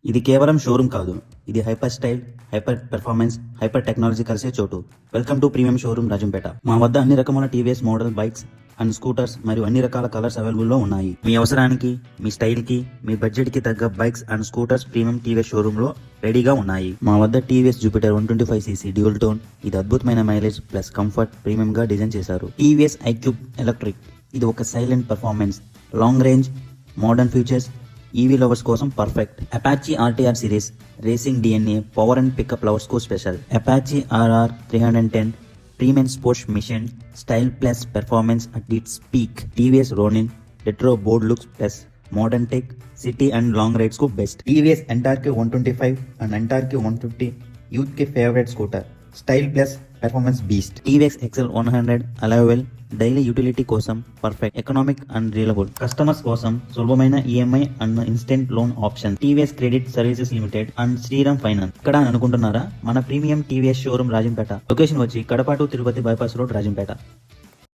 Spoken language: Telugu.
ఇది కేవలం షోరూమ్ కాదు, ఇది hyper style, hyper performance, hyper technology కలిసే చోటు. Welcome to premium showroom Rajampet. మా వద్ద అన్ని రకముల TVS model bikes and scooters మరియు అన్ని రకాల కలర్స్ అవైలబుల్ లో ఉన్నాయి. మీ అవసరానికి, మీ స్టైల్ కి, మీ బడ్జెట్ కి తగ్గ bikes and scooters premium TVS showroom లో రెడీగా ఉన్నాయి. మా వద్ద TVS Jupiter 125cc dual tone, ఇది అద్భుతమైన మైలేజ్ ప్లస్ కంఫర్ట్ ప్రీమియం గా డిజైన్ చేశారు. టీవీఎస్ ఐక్యూబ్ ఎలక్ట్రిక్, ఇది ఒక silent performance, long range, modern features, EV lovers కోసం perfect. Apache RTR series, racing DNA, power and pickup lovers కు special. Apache RR 310 premium sports machine, style plus performance at its peak. TVS Ronin, retro bold looks plus modern tech, city and long rides కు best. TVS NTorq 125 and NTorq 150 youth కి favourite scooter, style plus performance beast. TVS XL 100 alloy wheel, daily utility కోసం perfect, economic and reliable. Customers కోసం సులభమైన EMI and instant loan option. TVS credit services limited and Shriram finance. ఇక్కడ అనుకుంటున్నారా? మన premium TVS showroom Rajampet. Location వచ్చి Kadapa to Tirupati bypass road Rajampet.